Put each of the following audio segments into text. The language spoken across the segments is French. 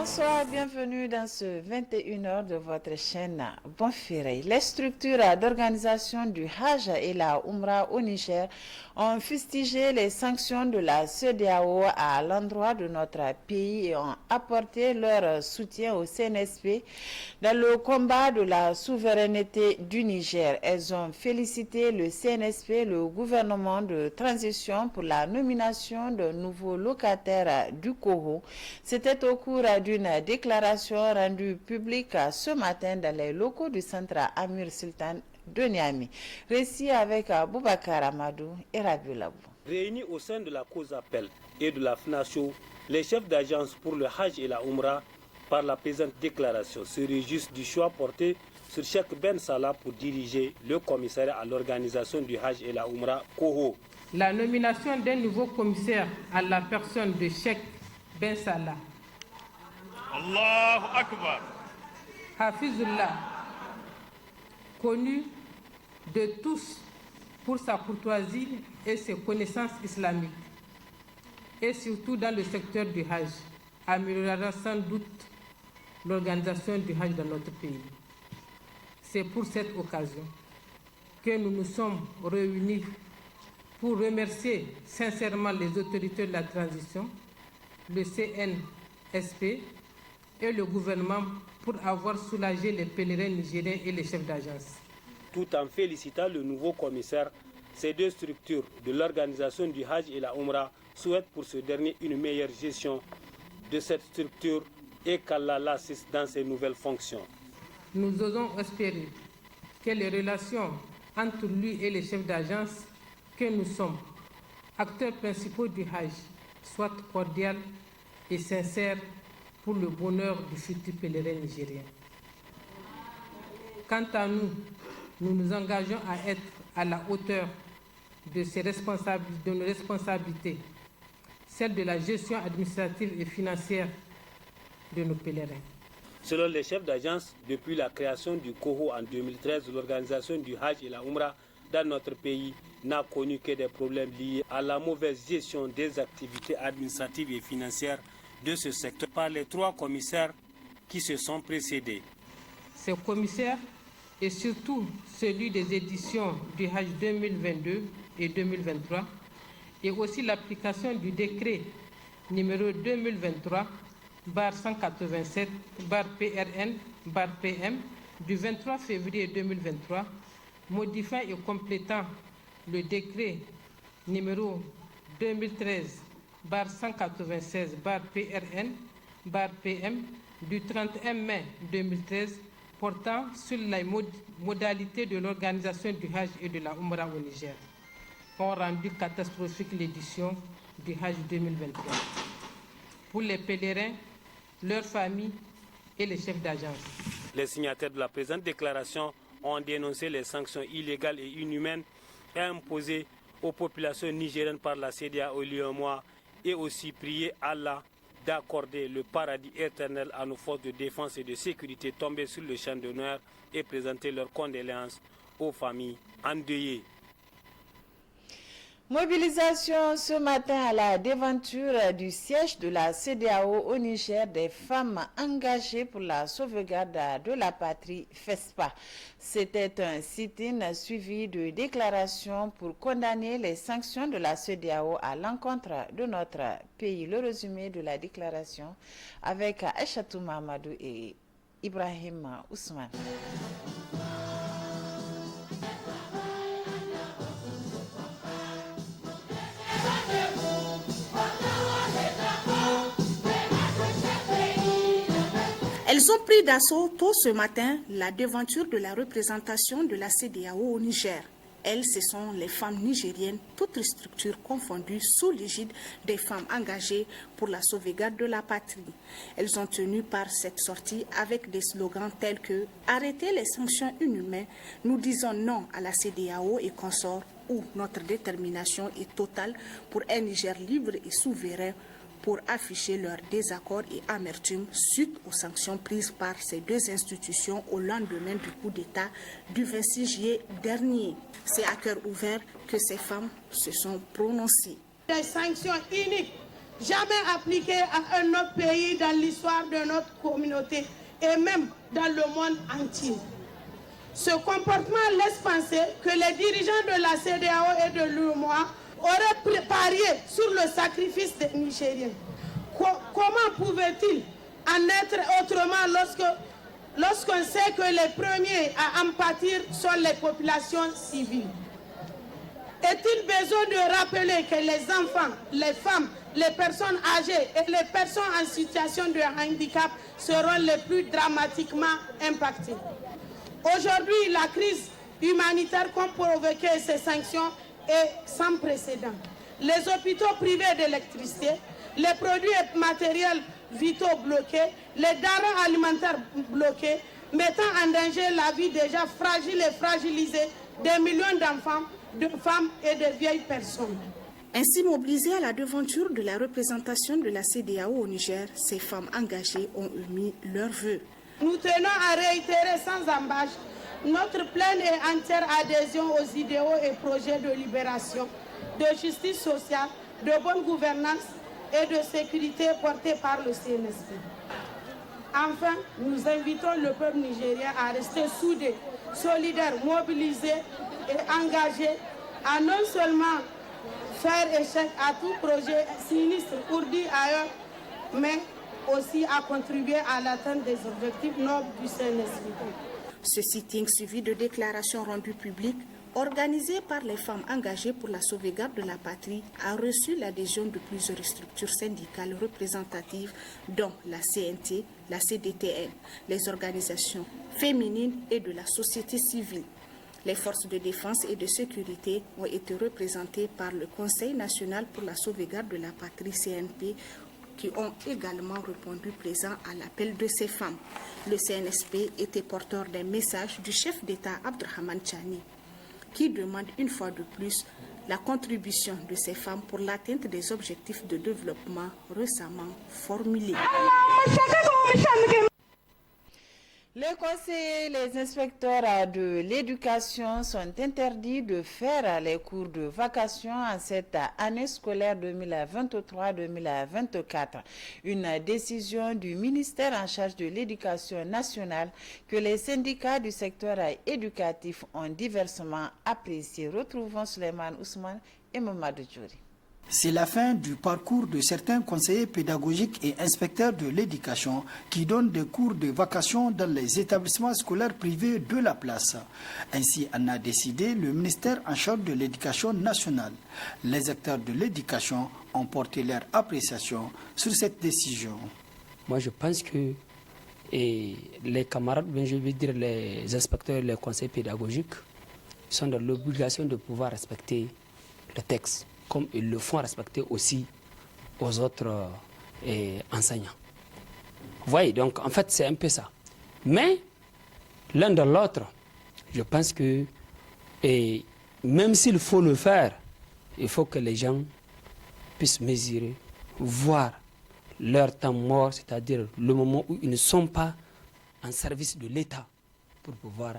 Bonsoir, bienvenue dans ce 21h de votre chaîne Bonferré. Les structures d'organisation du Hajj et la Umrah au Niger ont fustigé les sanctions de la CEDEAO à l'endroit de notre pays et ont apporté leur soutien au CNSP dans le combat de la souveraineté du Niger. Elles ont félicité le CNSP, le gouvernement de transition, pour la nomination de nouveaux locataires du Coho. C'était au cours d'une déclaration rendue publique ce matin dans les locaux du centre Amir Sultan de Niamey. Récit avec Boubacar Amadou et Rabiou Labou. Réunis au sein de la cause appel et de la FNACHO, les chefs d'agence pour le Hajj et la Umrah, par la présente déclaration, se réjouissent du choix porté sur Cheikh Ben Salah pour diriger le commissariat à l'organisation du Hajj et la Umrah Coho. La nomination d'un nouveau commissaire à la personne de Cheikh Ben Salah, Allahu Akbar, Hafizullah, connu de tous pour sa courtoisie et ses connaissances islamiques, et surtout dans le secteur du Hajj, améliorera sans doute l'organisation du Hajj dans notre pays. C'est pour cette occasion que nous nous sommes réunis pour remercier sincèrement les autorités de la transition, le CNSP et le gouvernement pour avoir soulagé les pèlerins nigériens et les chefs d'agence. Tout en félicitant le nouveau commissaire, ces deux structures de l'organisation du Hajj et la Umrah souhaitent pour ce dernier une meilleure gestion de cette structure et qu'Allah l'assiste dans ses nouvelles fonctions. Nous osons espérer que les relations entre lui et les chefs d'agence que nous sommes, acteurs principaux du Hajj, soient cordiales et sincères pour le bonheur du futur pèlerin nigérien. Quant à nous, nous nous engageons à être à la hauteur de nos responsabilités, celle de la gestion administrative et financière de nos pèlerins. Selon les chefs d'agence, depuis la création du Coho en 2013, l'organisation du Hajj et la Umrah dans notre pays n'a connu que des problèmes liés à la mauvaise gestion des activités administratives et financières de ce secteur par les trois commissaires qui se sont précédés. Ces commissaires et surtout celui des éditions du Hajj 2022 et 2023 et aussi l'application du décret numéro 2023/187/PRN/PM du 23 février 2023 modifiant et complétant le décret numéro 2013/196/PRN/PM du 31 mai 2013 portant sur les modalités de l'organisation du Hajj et de la Umrah au Niger ont rendu catastrophique l'édition du Hajj 2023 pour les pèlerins, leurs familles et les chefs d'agence. Les signataires de la présente déclaration ont dénoncé les sanctions illégales et inhumaines imposées aux populations nigériennes par la CEDEAO il y a un mois et aussi prié Allah d'accorder le paradis éternel à nos forces de défense et de sécurité tombées sur le champ d'honneur et présenter leurs condoléances aux familles endeuillées. Mobilisation ce matin à la devanture du siège de la CEDEAO au Niger des femmes engagées pour la sauvegarde de la patrie FESPA. C'était un sit-in suivi de déclarations pour condamner les sanctions de la CEDEAO à l'encontre de notre pays. Le résumé de la déclaration avec Aïchatou Mamadou et Ibrahim Ousmane. Elles ont pris d'assaut tôt ce matin la devanture de la représentation de la CEDEAO au Niger. Elles, ce sont les femmes nigériennes, toutes les structures confondues, sous l'égide des femmes engagées pour la sauvegarde de la patrie. Elles ont tenu par cette sortie avec des slogans tels que « Arrêtez les sanctions inhumaines, nous disons non à la CEDEAO et consorts » ou « Notre détermination est totale pour un Niger libre et souverain » pour afficher leur désaccord et amertume suite aux sanctions prises par ces deux institutions au lendemain du coup d'État du 26 juillet dernier. C'est à cœur ouvert que ces femmes se sont prononcées. Des sanctions iniques jamais appliqué à un autre pays dans l'histoire de notre communauté et même dans le monde entier. Ce comportement laisse penser que les dirigeants de la CEDEAO et de l'UEMOA auraient parié sur le sacrifice des Nigériens. Comment pouvait-il en être autrement lorsqu'on sait que les premiers à en pâtir sont les populations civiles? Est-il besoin de rappeler que les enfants, les femmes, les personnes âgées et les personnes en situation de handicap seront les plus dramatiquement impactées? Aujourd'hui, la crise humanitaire qu'ont provoqué ces sanctions est sans précédent. Les hôpitaux privés d'électricité, les produits et matériels vitaux bloqués, les denrées alimentaires bloquées, mettant en danger la vie déjà fragile et fragilisée des millions d'enfants, de femmes et de vieilles personnes. Ainsi mobilisées à la devanture de la représentation de la CEDEAO au Niger, ces femmes engagées ont émis leurs vœux. Nous tenons à réitérer sans embâche notre pleine et entière adhésion aux idéaux et projets de libération, de justice sociale, de bonne gouvernance et de sécurité portés par le CNSP. Enfin, nous invitons le peuple nigérien à rester soudé, solidaire, mobilisé et engagé à non seulement faire échec à tout projet sinistre ourdi ailleurs, mais aussi à contribuer à l'atteinte des objectifs nobles du CNSP. Ce sitting suivi de déclarations rendues publiques, organisé par les femmes engagées pour la sauvegarde de la patrie, a reçu l'adhésion de plusieurs structures syndicales représentatives, dont la CNT, la CDTN, les organisations féminines et de la société civile. Les forces de défense et de sécurité ont été représentées par le Conseil national pour la sauvegarde de la patrie CNP, qui ont également répondu présent à l'appel de ces femmes. Le CNSP était porteur d'un message du chef d'État Abdrahmane Tchani, qui demande une fois de plus la contribution de ces femmes pour l'atteinte des objectifs de développement récemment formulés. Les conseillers et les inspecteurs de l'éducation sont interdits de faire les cours de vacation en cette année scolaire 2023-2024. Une décision du ministère en charge de l'éducation nationale que les syndicats du secteur éducatif ont diversement apprécié. Retrouvons Suleiman Ousmane et Mamadou Djouri. C'est la fin du parcours de certains conseillers pédagogiques et inspecteurs de l'éducation qui donnent des cours de vacation dans les établissements scolaires privés de la place. Ainsi en a décidé le ministère en charge de l'éducation nationale. Les acteurs de l'éducation ont porté leur appréciation sur cette décision. Moi je pense que les camarades, je veux dire les inspecteurs et les conseillers pédagogiques sont dans l'obligation de pouvoir respecter le texte, comme ils le font respecter aussi aux autres enseignants. Vous voyez, donc en fait c'est un peu ça. Mais l'un de l'autre, je pense que même s'il faut le faire, il faut que les gens puissent mesurer, voir leur temps mort, c'est-à-dire le moment où ils ne sont pas en service de l'État pour pouvoir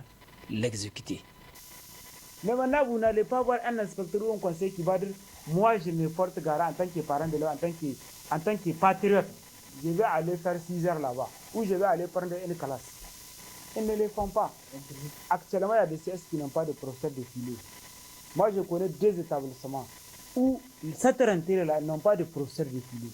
l'exécuter. Mais maintenant, vous n'allez pas voir un inspecteur ou un conseiller qui va dire moi, je me porte garant en tant que parent de l'élève, en tant que patriote. Je vais aller faire 6 heures là-bas ou je vais aller prendre une classe. Ils ne le font pas. Actuellement, il y a des CS qui n'ont pas de professeur de filée. Moi, je connais 2 établissements où cette rentrée-là n'ont pas de professeur de filée.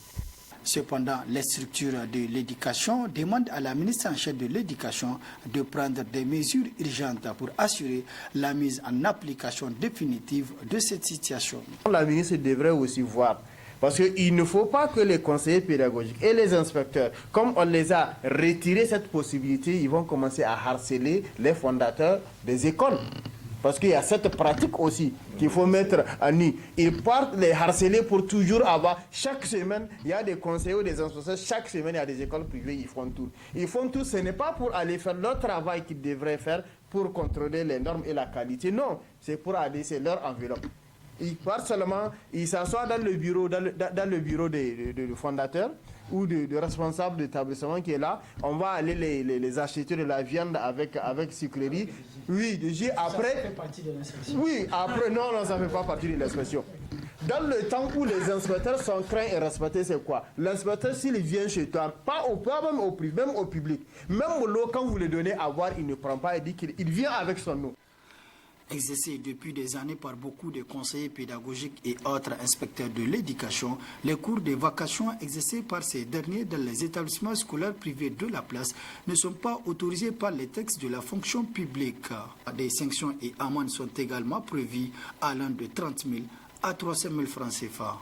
Cependant, les structures de l'éducation demandent à la ministre en charge de l'éducation de prendre des mesures urgentes pour assurer la mise en application définitive de cette situation. La ministre devrait aussi voir, parce qu'il ne faut pas que les conseillers pédagogiques et les inspecteurs, comme on les a retiré cette possibilité, ils vont commencer à harceler les fondateurs des écoles. Parce qu'il y a cette pratique aussi qu'il faut mettre en nu. Ils partent les harceler pour toujours avoir. Chaque semaine, il y a des conseillers ou des inspecteurs. Chaque semaine, il y a des écoles privées, ils font tout. Ils font tout, ce n'est pas pour aller faire leur travail qu'ils devraient faire pour contrôler les normes et la qualité. Non, c'est pour aller, c'est leur enveloppe. Ils partent seulement, ils s'assoient dans le bureau, du fondateur ou de responsable d'établissement qui est là. On va aller les acheter de la viande avec sucrerie. Oui, après. Ça fait partie de l'inspection. Oui, après, non, ça ne fait pas partie de l'inspection. Dans le temps où les inspecteurs sont craints et respectés, c'est quoi? L'inspecteur, s'il vient chez toi, pas même au privé, même au public, même au lot, quand vous le donnez à boire, il ne prend pas, il dit qu'il vient avec son eau. Exercés depuis des années par beaucoup de conseillers pédagogiques et autres inspecteurs de l'éducation, les cours de vacation exercés par ces derniers dans les établissements scolaires privés de la place ne sont pas autorisés par les textes de la fonction publique. Des sanctions et amendes sont également prévues allant de 30 000 à 300 000 francs CFA.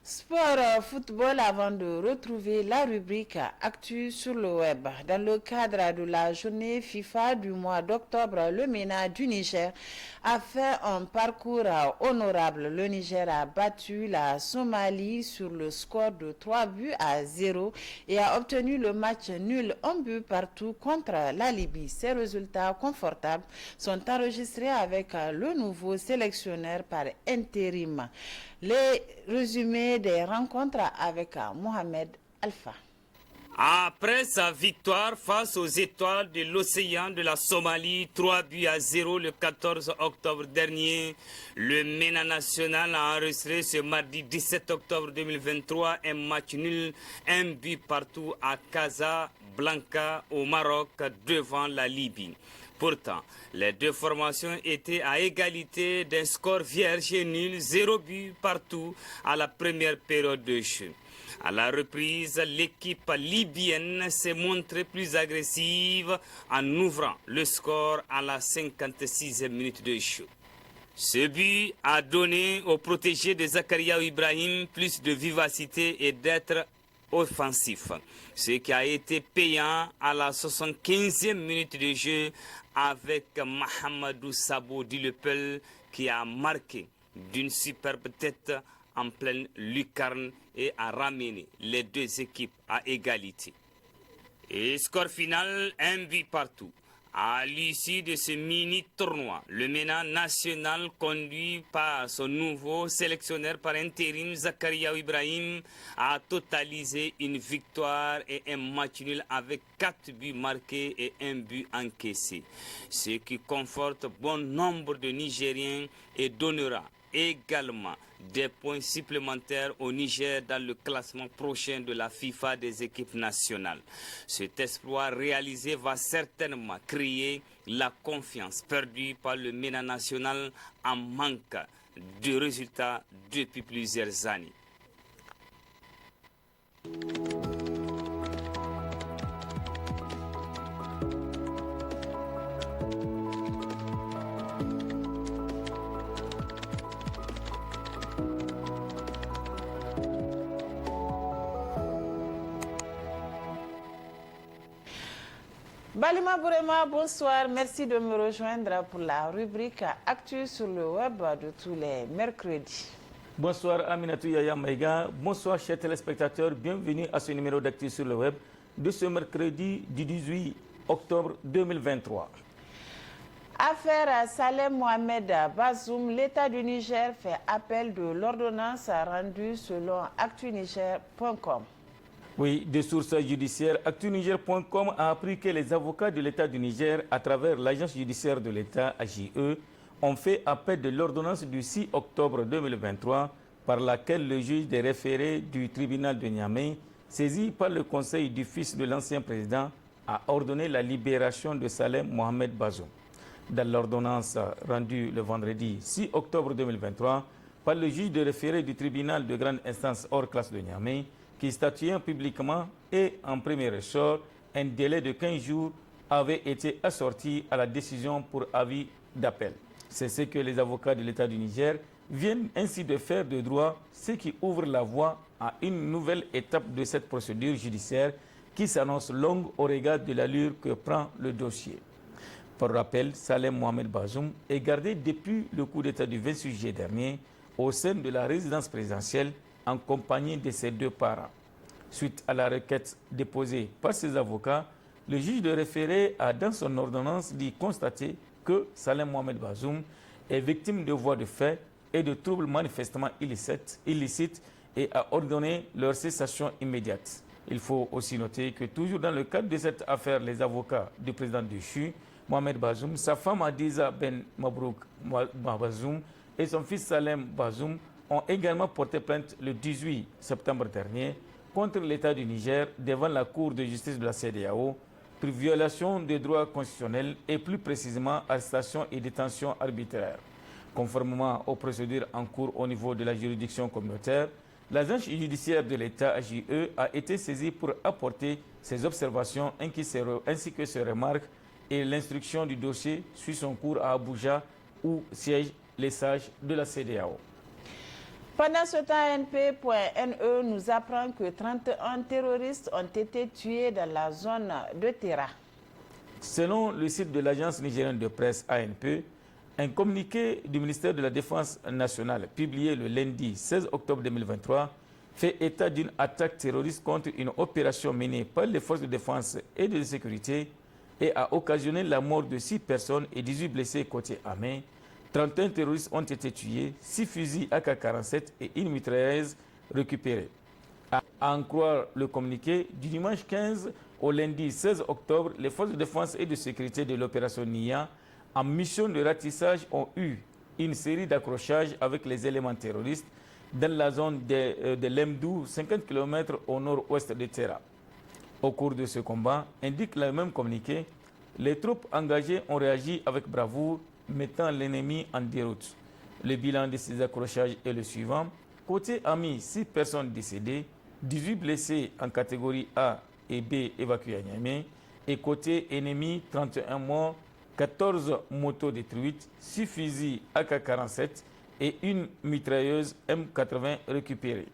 Sport, football, avant de retrouver la rubrique Actu sur le web. Dans le cadre de la journée FIFA du mois d'octobre, le MENA du Niger a fait un parcours honorable. Le Niger a battu la Somalie sur le score de 3-0 et a obtenu le match nul, un but partout contre la Libye. Ces résultats confortables sont enregistrés avec le nouveau sélectionneur par intérim. Les résumés des rencontres avec Mohamed Alpha. Après sa victoire face aux étoiles de l'océan de la Somalie, 3-0 le 14 octobre dernier, le MENA national a enregistré ce mardi 17 octobre 2023 un match nul, un but partout à Casablanca au Maroc devant la Libye. Pourtant, les deux formations étaient à égalité d'un score vierge et nul, 0 but partout à la première période de jeu. À la reprise, l'équipe libyenne s'est montrée plus agressive en ouvrant le score à la 56e minute de jeu. Ce but a donné aux protégés de Zakaria Ibrahim plus de vivacité et d'être offensif, ce qui a été payant à la 75e minute de jeu avec Mahamadou Sabo Dilepel qui a marqué d'une superbe tête en pleine lucarne et a ramené les deux équipes à égalité. Et score final, un but partout. À l'issue de ce mini-tournoi, le MENA national conduit par son nouveau sélectionneur par intérim, Zakaria Ibrahim, a totalisé une victoire et un match nul avec 4 buts marqués et 1 but encaissé, ce qui conforte bon nombre de Nigériens et donnera également des points supplémentaires au Niger dans le classement prochain de la FIFA des équipes nationales. Cet exploit réalisé va certainement créer la confiance perdue par le MENA national en manque de résultats depuis plusieurs années. Balima Bourema, bonsoir. Merci de me rejoindre pour la rubrique Actu sur le web de tous les mercredis. Bonsoir Aminatou Yaya Maïga. Bonsoir chers téléspectateurs. Bienvenue à ce numéro d'Actu sur le web de ce mercredi du 18 octobre 2023. Affaire Salem Mohamed Bazoum, l'État du Niger fait appel de l'ordonnance rendue selon actuniger.com. Oui, des sources judiciaires, actuniger.com a appris que les avocats de l'État du Niger, à travers l'agence judiciaire de l'État, AJE, ont fait appel de l'ordonnance du 6 octobre 2023 par laquelle le juge des référés du tribunal de Niamey, saisi par le conseil du fils de l'ancien président, a ordonné la libération de Salem Mohamed Bazoum. Dans l'ordonnance rendue le vendredi 6 octobre 2023 par le juge de référé du tribunal de grande instance hors classe de Niamey, qui statuant publiquement et en premier ressort, un délai de 15 jours avait été assorti à la décision pour avis d'appel. C'est ce que les avocats de l'État du Niger viennent ainsi de faire de droit, ce qui ouvre la voie à une nouvelle étape de cette procédure judiciaire qui s'annonce longue au regard de l'allure que prend le dossier. Pour rappel, Salem Mohamed Bazoum est gardé depuis le coup d'État du 26 juillet dernier au sein de la résidence présidentielle en compagnie de ses deux parents. Suite à la requête déposée par ses avocats, le juge de référé a dans son ordonnance dit constater que Salem Mohamed Bazoum est victime de voies de fait et de troubles manifestement illicites et a ordonné leur cessation immédiate. Il faut aussi noter que toujours dans le cadre de cette affaire, les avocats du président du CHU, Mohamed Bazoum, sa femme Adiza Ben Mabrouk Bazoum et son fils Salem Bazoum ont également porté plainte le 18 septembre dernier contre l'État du Niger devant la Cour de justice de la CEDEAO pour violation des droits constitutionnels et plus précisément arrestation et détention arbitraire. Conformément aux procédures en cours au niveau de la juridiction communautaire, l'agence judiciaire de l'État AJE a été saisie pour apporter ses observations ainsi que ses remarques et l'instruction du dossier suit son cours à Abuja où siègent les sages de la CEDEAO. Pendant ce temps, ANP.NE nous apprend que 31 terroristes ont été tués dans la zone de Terra. Selon le site de l'agence nigérienne de presse ANP, un communiqué du ministère de la Défense nationale publié le lundi 16 octobre 2023 fait état d'une attaque terroriste contre une opération menée par les forces de défense et de sécurité et a occasionné la mort de 6 personnes et 18 blessés côté armé. 31 terroristes ont été tués, 6 fusils AK-47 et une mitrailleuse récupérée. À en croire le communiqué, du dimanche 15 au lundi 16 octobre, les forces de défense et de sécurité de l'opération NIA, en mission de ratissage, ont eu une série d'accrochages avec les éléments terroristes dans la zone de Lemdou, 50 km au nord-ouest de Terra. Au cours de ce combat, indique le même communiqué, les troupes engagées ont réagi avec bravoure, mettant l'ennemi en déroute. Le bilan de ces accrochages est le suivant. Côté ami, 6 personnes décédées, 18 blessés en catégorie A et B évacués à Niamey. Et côté ennemi, 31 morts, 14 motos détruites, 6 fusils AK-47 et une mitrailleuse M80 récupérée.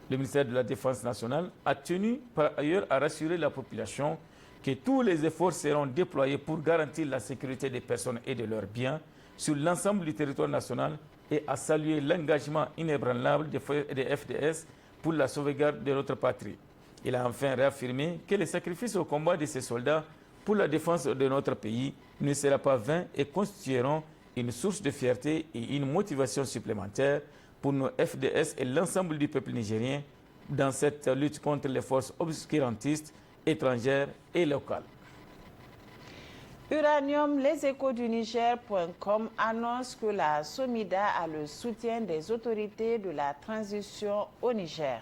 Le ministère de la Défense nationale a tenu par ailleurs à rassurer la population que tous les efforts seront déployés pour garantir la sécurité des personnes et de leurs biens sur l'ensemble du territoire national et à saluer l'engagement inébranlable des FDS pour la sauvegarde de notre patrie. Il a enfin réaffirmé que les sacrifices au combat de ces soldats pour la défense de notre pays ne sera pas vain et constitueront une source de fierté et une motivation supplémentaire pour nos FDS et l'ensemble du peuple nigérien dans cette lutte contre les forces obscurantistes étrangères et locales. Uranium, les échos du Niger.com annonce que la SOMIDA a le soutien des autorités de la transition au Niger.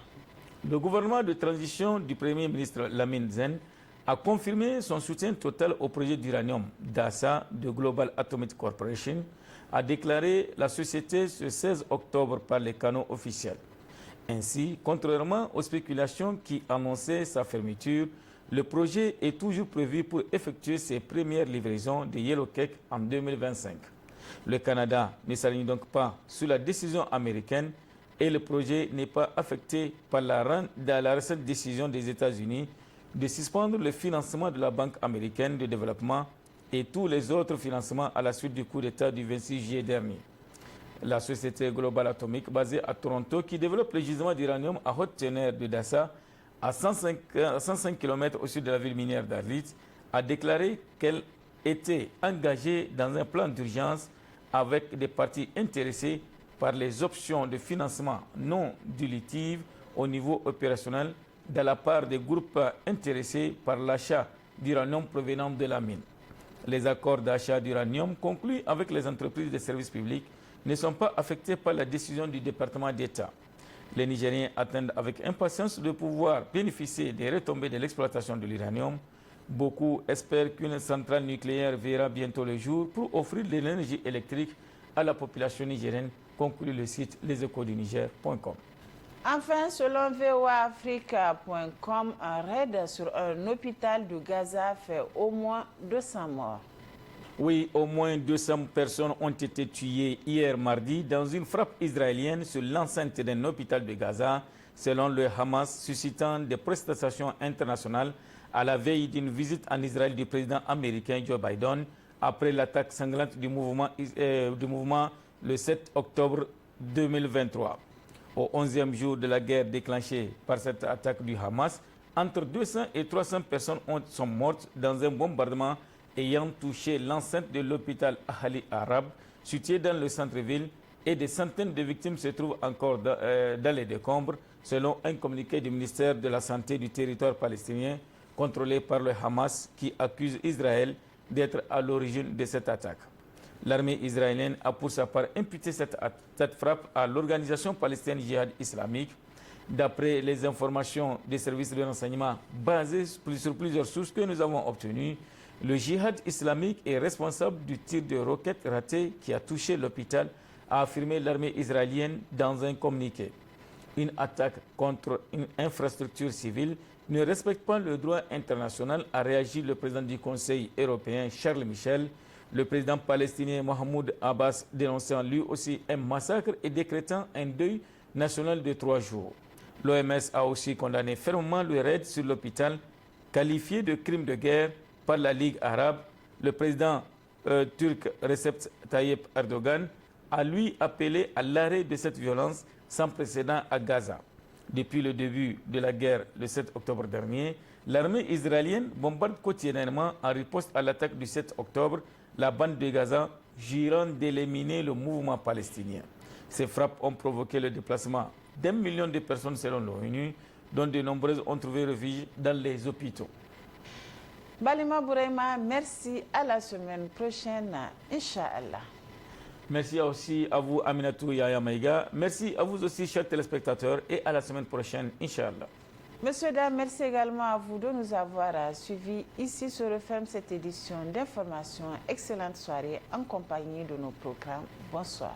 Le gouvernement de transition du Premier ministre Lamine Zen a confirmé son soutien total au projet d'uranium d'ASA de Global Atomic Corporation, a déclaré la société ce 16 octobre par les canaux officiels. Ainsi, contrairement aux spéculations qui annonçaient sa fermeture, le projet est toujours prévu pour effectuer ses premières livraisons de Yellow Cake en 2025. Le Canada ne s'aligne donc pas sur la décision américaine et le projet n'est pas affecté par la récente décision des États-Unis de suspendre le financement de la Banque américaine de développement et tous les autres financements à la suite du coup d'État du 26 juillet dernier. La société Global Atomic, basée à Toronto, qui développe le gisement d'uranium à haute teneur de Dassa, à 105 km au sud de la ville minière d'Arlit, a déclaré qu'elle était engagée dans un plan d'urgence avec des parties intéressées par les options de financement non dilutives au niveau opérationnel de la part des groupes intéressés par l'achat d'uranium provenant de la mine. Les accords d'achat d'uranium conclus avec les entreprises de services publics ne sont pas affectés par la décision du département d'État. Les Nigériens attendent avec impatience de pouvoir bénéficier des retombées de l'exploitation de l'uranium. Beaucoup espèrent qu'une centrale nucléaire verra bientôt le jour pour offrir de l'énergie électrique à la population nigérienne, conclut le site leséchosduniger.com. Enfin, selon voaafrica.com, un raid sur un hôpital de Gaza fait au moins 200 morts. Oui, au moins 200 personnes ont été tuées hier mardi dans une frappe israélienne sur l'enceinte d'un hôpital de Gaza, selon le Hamas, suscitant des protestations internationales à la veille d'une visite en Israël du président américain Joe Biden après l'attaque sanglante du mouvement le 7 octobre 2023. Au 11e jour de la guerre déclenchée par cette attaque du Hamas, entre 200 et 300 personnes sont mortes dans un bombardement ayant touché l'enceinte de l'hôpital Ahali Arabe, situé dans le centre-ville, et des centaines de victimes se trouvent encore dans les décombres, selon un communiqué du ministère de la Santé du territoire palestinien, contrôlé par le Hamas, qui accuse Israël d'être à l'origine de cette attaque. L'armée israélienne a pour sa part imputé cette frappe à l'organisation palestinienne Jihad islamique. D'après les informations des services de renseignement basées sur plusieurs sources que nous avons obtenues, le Jihad islamique est responsable du tir de roquettes raté qui a touché l'hôpital, a affirmé l'armée israélienne dans un communiqué. Une attaque contre une infrastructure civile ne respecte pas le droit international, a réagi le président du Conseil européen Charles Michel. Le président palestinien Mahmoud Abbas dénonçant lui aussi un massacre et décrétant un deuil national de 3 jours. L'OMS a aussi condamné fermement le raid sur l'hôpital, qualifié de crime de guerre par la Ligue arabe. Le président turc Recep Tayyip Erdogan a lui appelé à l'arrêt de cette violence sans précédent à Gaza. Depuis le début de la guerre le 7 octobre dernier, l'armée israélienne bombarde quotidiennement en riposte à l'attaque du 7 octobre la bande de Gaza, jurant d'éliminer le mouvement palestinien. Ces frappes ont provoqué le déplacement d'1 million de personnes selon l'ONU, dont de nombreuses ont trouvé refuge dans les hôpitaux. Balima Bouraima, merci. À la semaine prochaine, Inch'Allah. Merci aussi à vous, Aminatou Yaya Maïga. Merci à vous aussi, chers téléspectateurs, et à la semaine prochaine, Inch'Allah. Monsieur, dames, merci également à vous de nous avoir suivis. Ici se referme cette édition d'information. Excellente soirée en compagnie de nos programmes. Bonsoir.